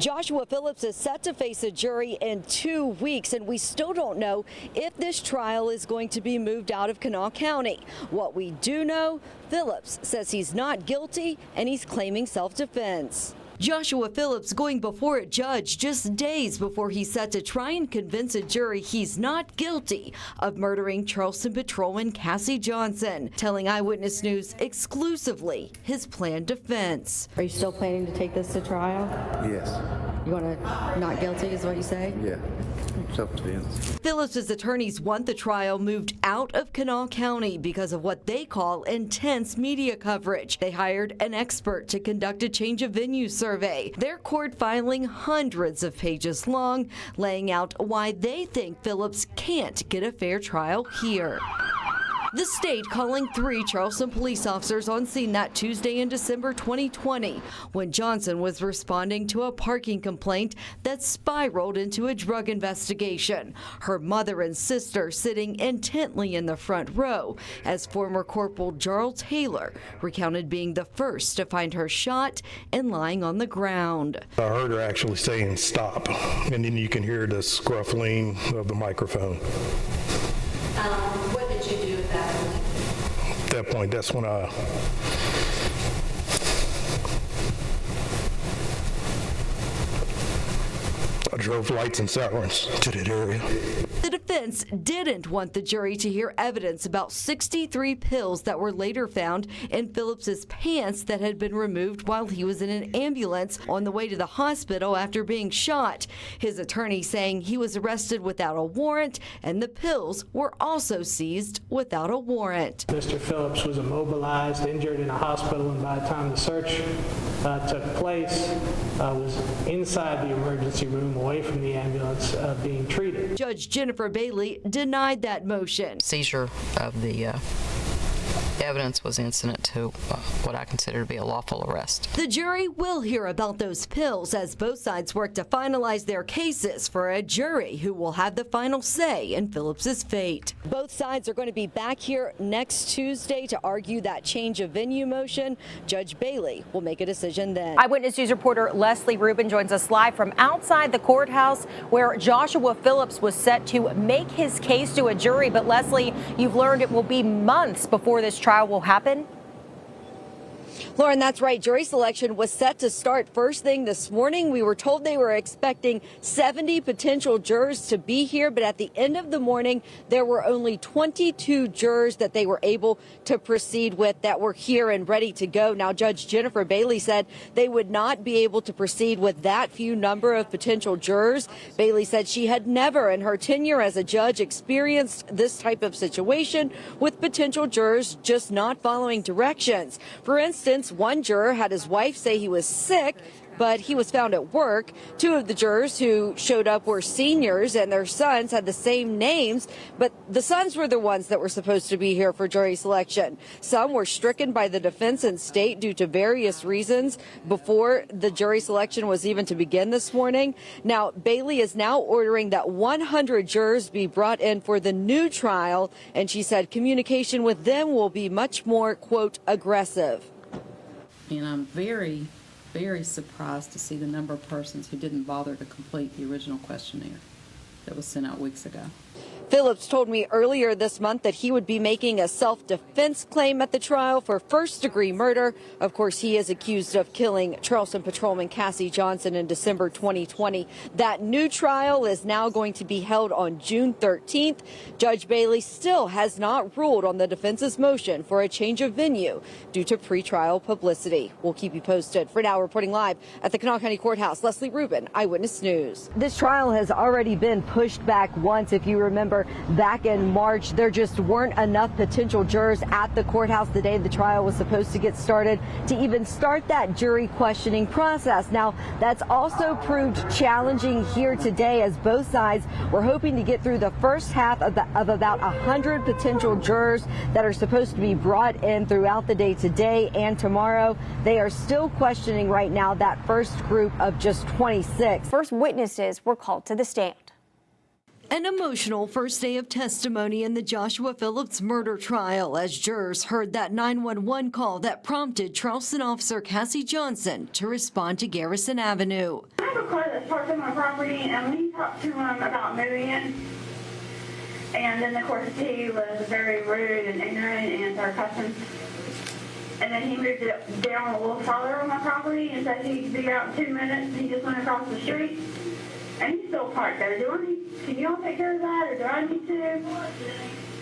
Joshua Phillips is set to face a jury in 2 weeks, and we still don't know if this trial is going to be moved out of Kanawha County. What we do know, Phillips says he's not guilty and he's claiming self-defense. Joshua Phillips going before a judge just days before he's set to try and convince a jury he's not guilty of murdering Charleston Patrolman Cassie Johnson, telling Eyewitness News exclusively his planned defense. Are you still planning to take this to trial? Yes. You want to not guilty is what you say? Yeah. Self-defense. Phillips's attorneys want the trial moved out of Kanawha County because of what they call intense media coverage. They hired an expert to conduct a change of venue survey. Their court filing hundreds of pages long, laying out why they think Phillips can't get a fair trial here. The state calling 3 Charleston police officers on scene that Tuesday in December 2020 when Johnson was responding to a parking complaint that spiraled into a drug investigation. Her mother and sister sitting intently in the front row as former Corporal Jarl Taylor recounted being the first to find her shot and lying on the ground. I heard her actually saying stop, and then you can hear the scruffling of the microphone. What did you do at that point? At that point, that's when I drove lights and sirens to that area. The defense didn't want the jury to hear evidence about 63 pills that were later found in Phillips's pants that had been removed while he was in an ambulance on the way to the hospital after being shot. His attorney saying he was arrested without a warrant and the pills were also seized without a warrant. Mr. Phillips was immobilized, injured in a hospital, and by the time the search took place, was inside the emergency room, away from the ambulance, being treated. Judge Jennifer Bailey denied that motion. Seizure of the evidence was incident to what I consider to be a lawful arrest. The jury will hear about those pills as both sides work to finalize their cases for a jury who will have the final say in Phillips's fate. Both sides are going to be back here next Tuesday to argue that change of venue motion. Judge Bailey will make a decision then. Eyewitness News reporter Leslie Rubin joins us live from outside the courthouse where Joshua Phillips was set to make his case to a jury. But Leslie, you've learned it will be months before this trial will happen? Lauren, that's right. Jury selection was set to start first thing this morning. We were told they were expecting 70 potential jurors to be here, but at the end of the morning, there were only 22 jurors that they were able to proceed with that were here and ready to go. Now, Judge Jennifer Bailey said they would not be able to proceed with that few number of potential jurors. Bailey said she had never in her tenure as a judge experienced this type of situation with potential jurors just not following directions. For instance, one juror had his wife say he was sick, but he was found at work. 2 of the jurors who showed up were seniors and their sons had the same names, but the sons were the ones that were supposed to be here for jury selection. Some were stricken by the defense and state due to various reasons before the jury selection was even to begin this morning. Now, Bailey is now ordering that 100 jurors be brought in for the new trial, and she said communication with them will be much more, quote, aggressive. And I'm very surprised to see the number of persons who didn't bother to complete the original questionnaire that was sent out weeks ago. Phillips told me earlier this month that he would be making a self-defense claim at the trial for first-degree murder. Of course, he is accused of killing Charleston Patrolman Cassie Johnson in December 2020. That new trial is now going to be held on June 13th. Judge Bailey still has not ruled on the defense's motion for a change of venue due to pretrial publicity. We'll keep you posted. For now, reporting live at the Kanawha County Courthouse, Leslie Rubin, Eyewitness News. This trial has already been pushed back once, if you remember. Back in March, there just weren't enough potential jurors at the courthouse the day the trial was supposed to get started to even start that jury questioning process. Now, that's also proved challenging here today as both sides were hoping to get through the first half of about 100 potential jurors that are supposed to be brought in throughout the day today and tomorrow. They are still questioning right now that first group of just 26. First witnesses were called to the stand. An emotional first day of testimony in the Joshua Phillips murder trial as jurors heard that 911 call that prompted Charleston officer Cassie Johnson to respond to Garrison Avenue. have a car that's parked on my property, and we talked to him about moving it. And then, of course, he was very rude and ignorant and started cussing. And then he moved it down a little farther on my property and said he'd be out in 2 minutes. He just went across the street. And he's still parked there. Can you all take care of that, or do I need to?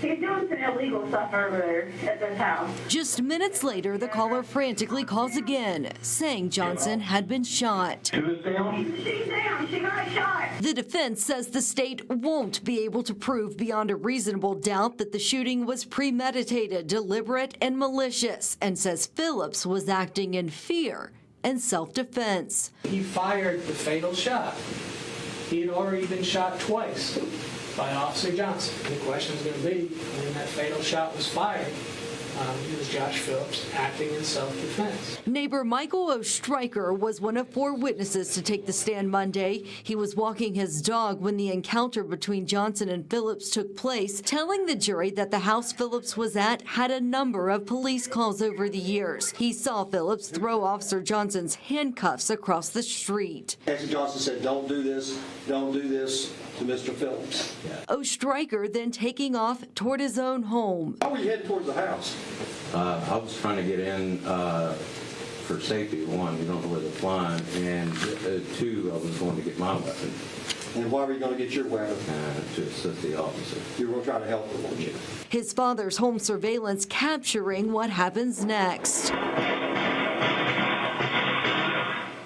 He's doing some illegal stuff over there at this house. Just minutes later, the caller frantically calls again, saying Johnson had been shot. Who is down? She's down. She got shot. The defense says the state won't be able to prove beyond a reasonable doubt that the shooting was premeditated, deliberate, and malicious, and says Phillips was acting in fear and self-defense. He fired the fatal shot. He had already been shot twice by Officer Johnson. And the question is going to be, when that fatal shot was fired, was Josh Phillips acting in self-defense? Neighbor Michael O'Stryker was one of 4 witnesses to take the stand Monday. He was walking his dog when the encounter between Johnson and Phillips took place, telling the jury that the house Phillips was at had a number of police calls over the years. He saw Phillips throw Officer Johnson's handcuffs across the street. Officer Johnson said, don't do this to Mr. Phillips. O'Stryker then taking off toward his own home. How were you heading towards the house? I was trying to get in for safety. 1, you don't know where they're flying, and 2, I was going to get my weapon. And why were you going to get your weapon? To assist the officer. You were going to try to help her, weren't you? His father's home surveillance capturing what happens next.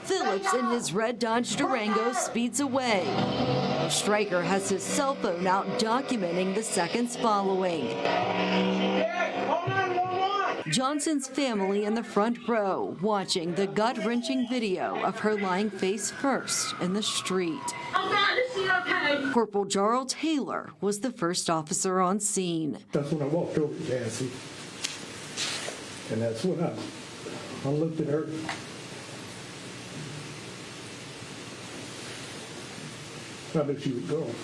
Phillips in his red Dodge Durango speeds away. Stryker has his cell phone out documenting the seconds following. Johnson's family in the front row watching the gut-wrenching video of her lying face first in the street. Corporal Jarl Taylor was the first officer on scene. That's when I walked over to Nancy, and that's when I looked at her. I knew she was gone.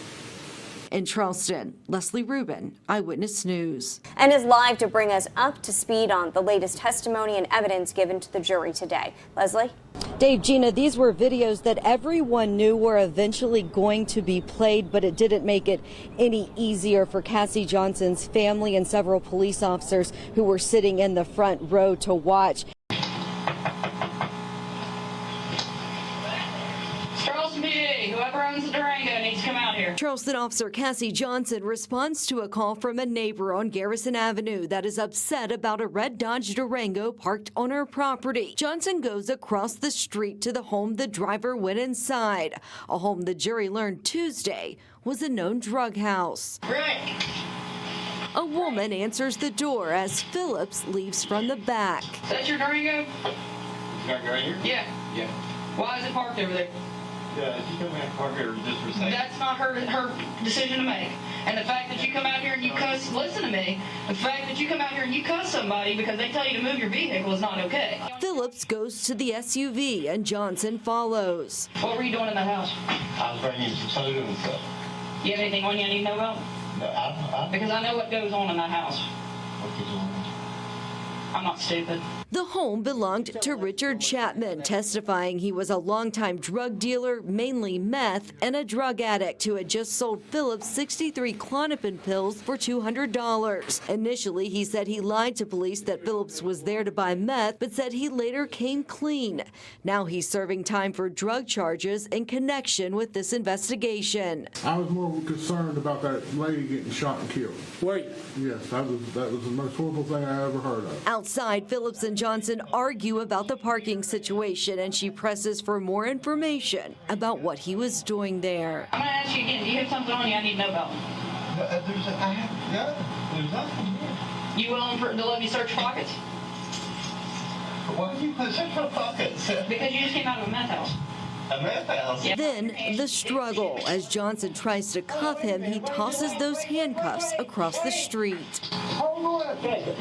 In Charleston, Leslie Rubin, Eyewitness News. And is live to bring us up to speed on the latest testimony and evidence given to the jury today. Leslie? Dave, Gina, these were videos that everyone knew were eventually going to be played, but it didn't make it any easier for Cassie Johnson's family and several police officers who were sitting in the front row to watch. Whoever owns the Durango needs to come out here. Charleston officer Cassie Johnson responds to a call from a neighbor on Garrison Avenue that is upset about a red Dodge Durango parked on her property. Johnson goes across the street to the home the driver went inside, a home the jury learned Tuesday was a known drug house. Rick! A woman answers the door as Phillips leaves from the back. Is that your Durango? Durango right here? Yeah. Yeah. Why is it parked over there? You come in park here just for a second. That's not her decision to make. And the fact that you come out here and you cuss, listen to me, the fact that you come out here and you cuss somebody because they tell you to move your vehicle is not okay. Phillips goes to the SUV and Johnson follows. What were you doing in the house? I was bringing some food and stuff. You have anything on you I need to know about? No, because I know what goes on in that house. What goes on? I'm not stupid. The home belonged to Richard Chapman, testifying he was a longtime drug dealer, mainly meth, and a drug addict who had just sold Phillips 63 Klonopin pills for $200. Initially, he said he lied to police that Phillips was there to buy meth, but said he later came clean. Now he's serving time for drug charges in connection with this investigation. I was more concerned about that lady getting shot and killed. Were you? Yes, that was the most horrible thing I ever heard of. Outside, Phillips and Johnson argue about the parking situation, and she presses for more information about what he was doing there. I'm going to ask you again, do you have something on you I need to know about? There's nothing here. You willing to let me search pockets? Why do you search my pockets? Because you just came out of a meth house. A meth house? Yeah. Then the struggle. As Johnson tries to cuff him, he tosses those handcuffs across the street.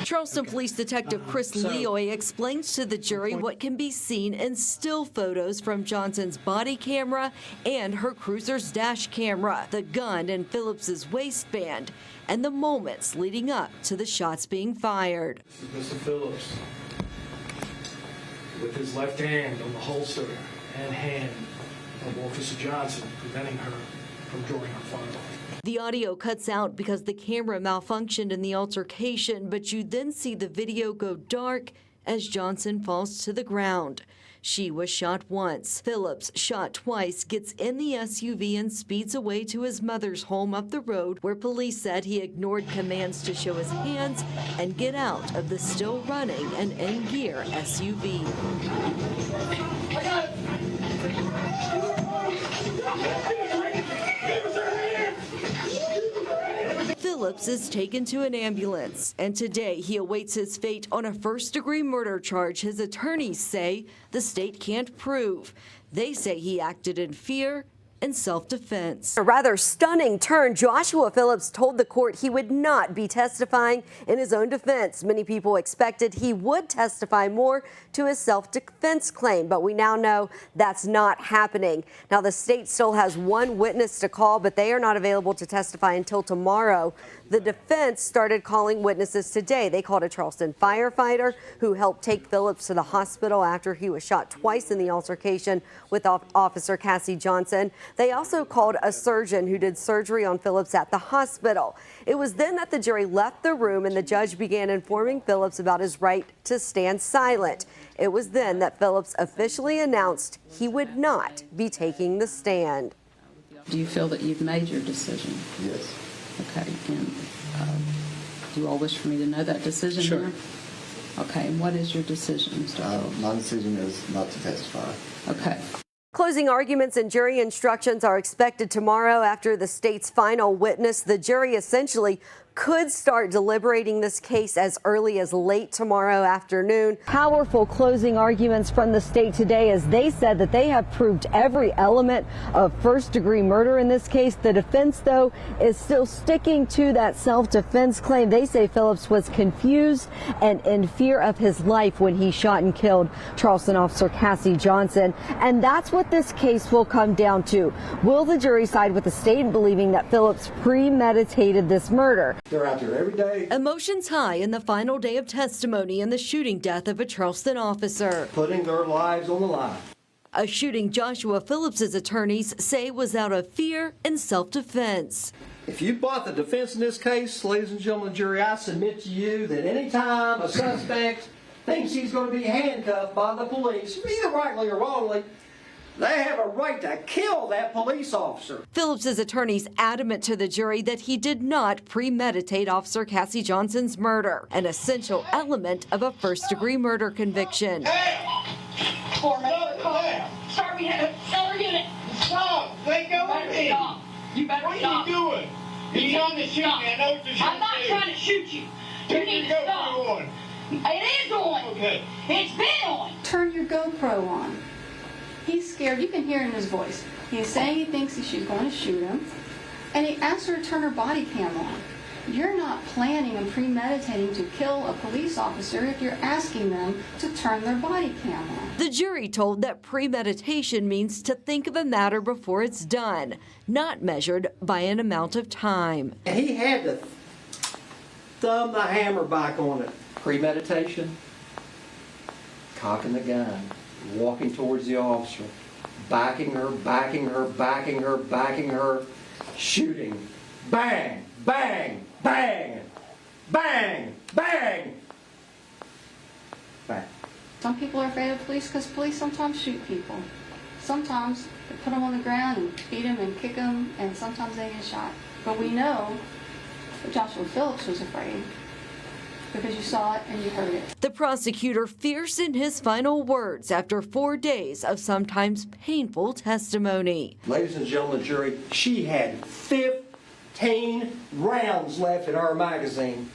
Charleston Police Detective Chris Leoy explains to the jury what can be seen in still photos from Johnson's body camera and her cruiser's dash camera, the gun in Phillips's waistband, and the moments leading up to the shots being fired. Mr. Phillips, with his left hand on the holster and hand of Officer Johnson, preventing her from drawing her firearm. The audio cuts out because the camera malfunctioned in the altercation, but you then see the video go dark as Johnson falls to the ground. She was shot once. Phillips, shot twice, gets in the SUV and speeds away to his mother's home up the road, where police said he ignored commands to show his hands and get out of the still running and in gear SUV. Phillips is taken to an ambulance, and today he awaits his fate on a first-degree murder charge his attorneys say the state can't prove. They say he acted in fear and self-defense. A rather stunning turn. Joshua Phillips told the court he would not be testifying in his own defense. Many people expected he would testify more to his self-defense claim, but we now know that's not happening. Now, the state still has one witness to call, but they are not available to testify until tomorrow. The defense started calling witnesses today. They called a Charleston firefighter who helped take Phillips to the hospital after he was shot twice in the altercation with Officer Cassie Johnson. They also called a surgeon who did surgery on Phillips at the hospital. It was then that the jury left the room and the judge began informing Phillips about his right to stand silent. It was then that Phillips officially announced he would not be taking the stand. Do you feel that you've made your decision? Yes. Okay, and do you all wish for me to know that decision? Sure. Here? Okay, and what is your decision, Mr. Phillips? My decision is not to testify. Okay. Closing arguments and jury instructions are expected tomorrow after the state's final witness. The jury essentially could start deliberating this case as early as late tomorrow afternoon. Powerful closing arguments from the state today as they said that they have proved every element of first-degree murder in this case. The defense, though, is still sticking to that self-defense claim. They say Phillips was confused and in fear of his life when he shot and killed Charleston officer Cassie Johnson. And that's what this case will come down to. Will the jury side with the state believing that Phillips premeditated this murder? They're out there every day. Emotions high in the final day of testimony in the shooting death of a Charleston officer. Putting their lives on the line. A shooting Joshua Phillips's attorneys say was out of fear and self-defense. If you bought the defense in this case, ladies and gentlemen of the jury, I submit to you that any time a suspect thinks he's going to be handcuffed by the police, either rightly or wrongly, they have a right to kill that police officer. Phillips's attorneys adamant to the jury that he did not premeditate Officer Cassie Johnson's murder, an essential element of a first-degree murder conviction. Start unit. Stop! Let go of me! Stop. You better What stop. are you doing? You're trying to shoot me. I know what you're trying to do. I'm not trying to shoot you. You need to stop. On. It is on. Okay. It's been on. Turn your GoPro on. He's scared. You can hear it in his voice. He's saying he thinks she's going to shoot him, and he asked her to turn her body cam on. You're not planning and premeditating to kill a police officer if you're asking them to turn their body cam on. The jury told that premeditation means to think of a matter before it's done, not measured by an amount of time. He had to thumb the hammer back on it. Premeditation, cocking the gun, walking towards the officer, backing her, shooting. Bang, bang, bang, bang, bang, bang. Some people are afraid of police because police sometimes shoot people. Sometimes they put them on the ground and beat them and kick them, and sometimes they get shot. But we know that Joshua Phillips was afraid because you saw it and you heard it. The prosecutor fierce in his final words after 4 days of sometimes painful testimony. Ladies and gentlemen, jury, she had 15 rounds left in her magazine.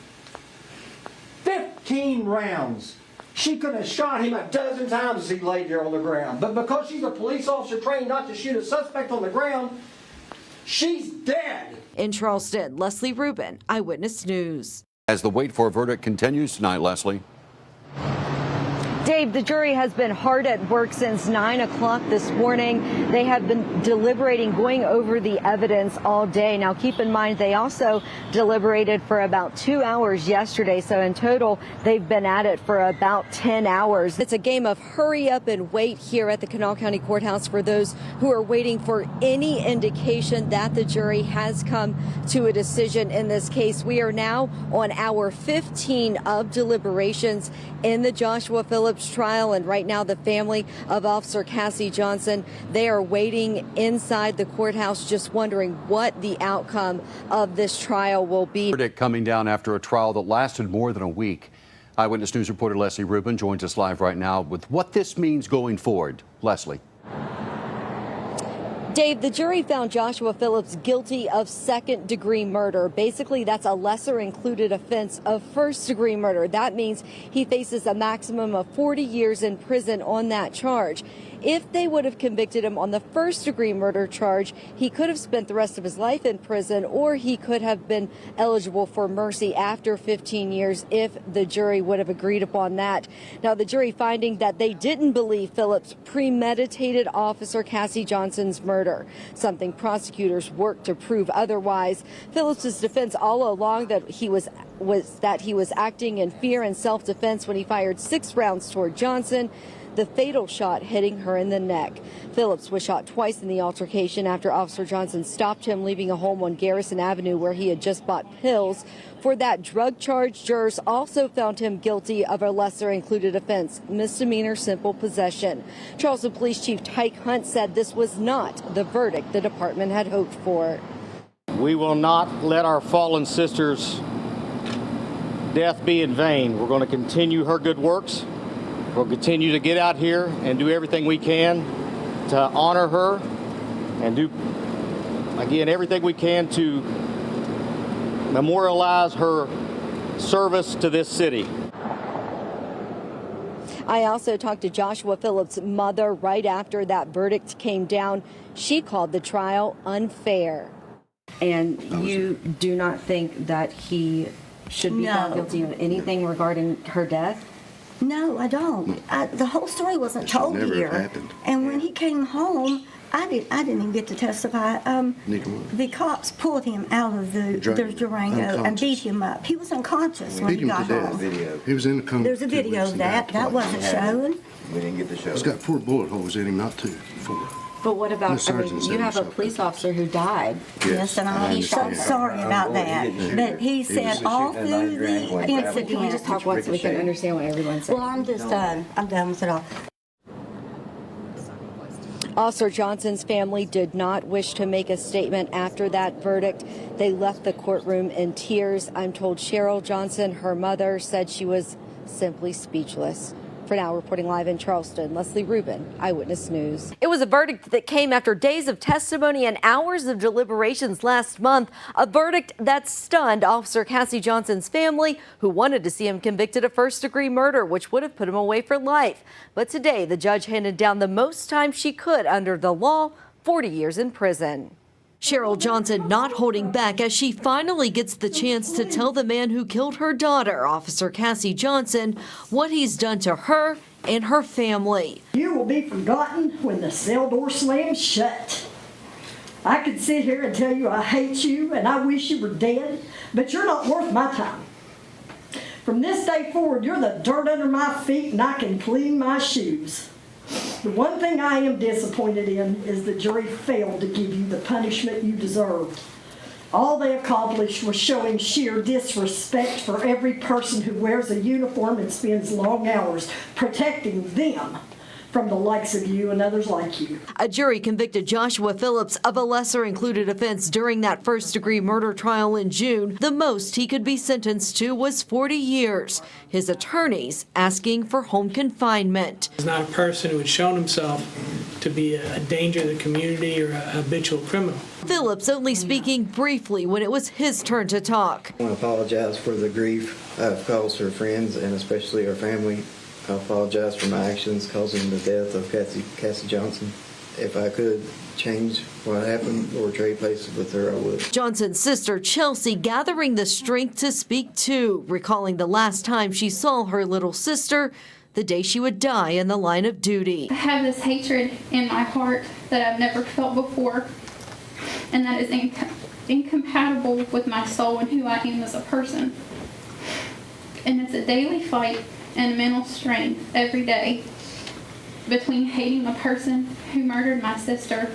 15 rounds. She could have shot him a dozen times as he laid there on the ground. But because she's a police officer trained not to shoot a suspect on the ground, she's dead. In Charleston, Leslie Rubin, Eyewitness News. As the wait for a verdict continues tonight, Leslie. Day Dave, the jury has been hard at work since 9 o'clock this morning. They have been deliberating, going over the evidence all day. Now, keep in mind, they also deliberated for about 2 hours yesterday. So in total, they've been at it for about 10 hours. It's a game of hurry up and wait here at the Kanawha County Courthouse for those who are waiting for any indication that the jury has come to a decision in this case. We are now on hour 15 of deliberations in the Joshua Phillips trial, and right now the family of Officer Cassie Johnson, they are waiting inside the courthouse, just wondering what the outcome of this trial will be. Verdict coming down after a trial that lasted more than a week. Eyewitness News reporter Leslie Rubin joins us live right now with what this means going forward. Leslie. Dave, the jury found Joshua Phillips guilty of second-degree murder. Basically, that's a lesser-included offense of first-degree murder. That means he faces a maximum of 40 years in prison on that charge. If they would have convicted him on the first-degree murder charge, he could have spent the rest of his life in prison, or he could have been eligible for mercy after 15 years if the jury would have agreed upon that. Now, the jury finding that they didn't believe Phillips premeditated Officer Cassie Johnson's murder, something prosecutors worked to prove otherwise. Phillips's defense all along that he was acting in fear and self-defense when he fired 6 rounds toward Johnson, the fatal shot hitting her in the neck. Phillips was shot twice in the altercation after Officer Johnson stopped him leaving a home on Garrison Avenue where he had just bought pills. For that drug charge, jurors also found him guilty of a lesser-included offense, misdemeanor simple possession. Charleston Police Chief Tyke Hunt said this was not the verdict the department had hoped for. We will not let our fallen sister's death be in vain. We're going to continue her good works. We'll continue to get out here and do everything we can to honor her and do, again, everything we can to memorialize her service to this city. I also talked to Joshua Phillips' mother right after that verdict came down. She called the trial unfair. And you do not think that he should be found guilty of anything regarding her death? No, I don't. The whole story wasn't told here. And when he came home, I didn't even get to testify. The cops pulled him out of the Durango and beat him up. He was unconscious when he got home. He was in the coma. There's a video of that. That wasn't shown. We didn't get to show. He's got 4 bullet holes in him, not 2, 4. But what about, you have a police officer who died. Yes, and I'm so sorry about that. But he said all through the incident. Can we just talk once so we can understand what everyone's saying? Well, I'm just done. I'm done with it all. Officer Johnson's family did not wish to make a statement after that verdict. They left the courtroom in tears. I'm told Cheryl Johnson, her mother, said she was simply speechless. For now, reporting live in Charleston, Leslie Rubin, Eyewitness News. It was a verdict that came after days of testimony and hours of deliberations last month. A verdict that stunned Officer Cassie Johnson's family, who wanted to see him convicted of first-degree murder, which would have put him away for life. But today, the judge handed down the most time she could under the law, 40 years in prison. Cheryl Johnson not holding back as she finally gets the chance to tell the man who killed her daughter, Officer Cassie Johnson, what he's done to her and her family. You will be forgotten when the cell door slams shut. I could sit here and tell you I hate you and I wish you were dead, but you're not worth my time. From this day forward, you're the dirt under my feet and I can clean my shoes. The one thing I am disappointed in is the jury failed to give you the punishment you deserved. All they accomplished was showing sheer disrespect for every person who wears a uniform and spends long hours protecting them from the likes of you and others like you. A jury convicted Joshua Phillips of a lesser-included offense during that first-degree murder trial in June. The most he could be sentenced to was 40 years. His attorneys asking for home confinement. He's not a person who had shown himself to be a danger to the community or a habitual criminal. Phillips only speaking briefly when it was his turn to talk. I want to apologize for the grief I've caused her friends and especially her family. I apologize for my actions causing the death of Cassie Johnson. If I could change what happened or trade places with her, I would. Johnson's sister, Chelsea, gathering the strength to speak too, recalling the last time she saw her little sister the day she would die in the line of duty. I have this hatred in my heart that I've never felt before, and that is incompatible with my soul and who I am as a person. And it's a daily fight and mental strain every day between hating the person who murdered my sister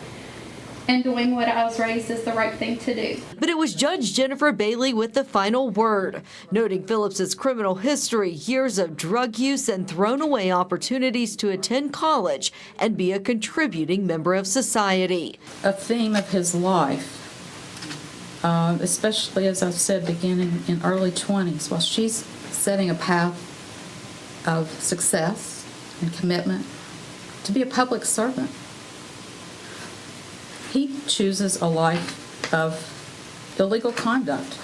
and doing what I was raised as the right thing to do. But it was Judge Jennifer Bailey with the final word, noting Phillips's criminal history, years of drug use, and thrown away opportunities to attend college and be a contributing member of society. A theme of his life, especially as I've said, beginning in early 20s, while she's setting a path of success and commitment to be a public servant. He chooses a life of illegal conduct,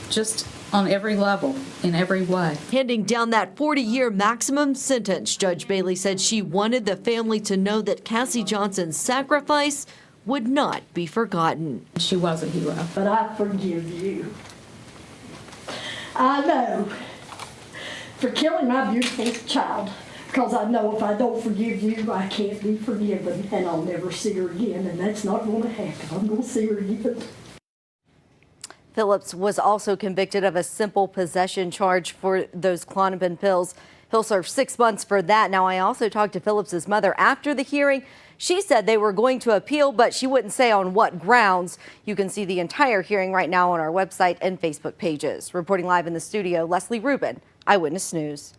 just on every level, in every way. Handing down that 40-year maximum sentence, Judge Bailey said she wanted the family to know that Cassie Johnson's sacrifice would not be forgotten. She was a hero. But I forgive you. I know for killing my beautiful child, because I know if I don't forgive you, I can't be forgiven, and I'll never see her again, and that's not going to happen. I'm going to see her again. Phillips was also convicted of a simple possession charge for those Klonopin pills. He'll serve 6 months for that. Now, I also talked to Phillips's mother after the hearing. She said they were going to appeal, but she wouldn't say on what grounds. You can see the entire hearing right now on our website and Facebook pages. Reporting live in the studio, Leslie Rubin, Eyewitness News.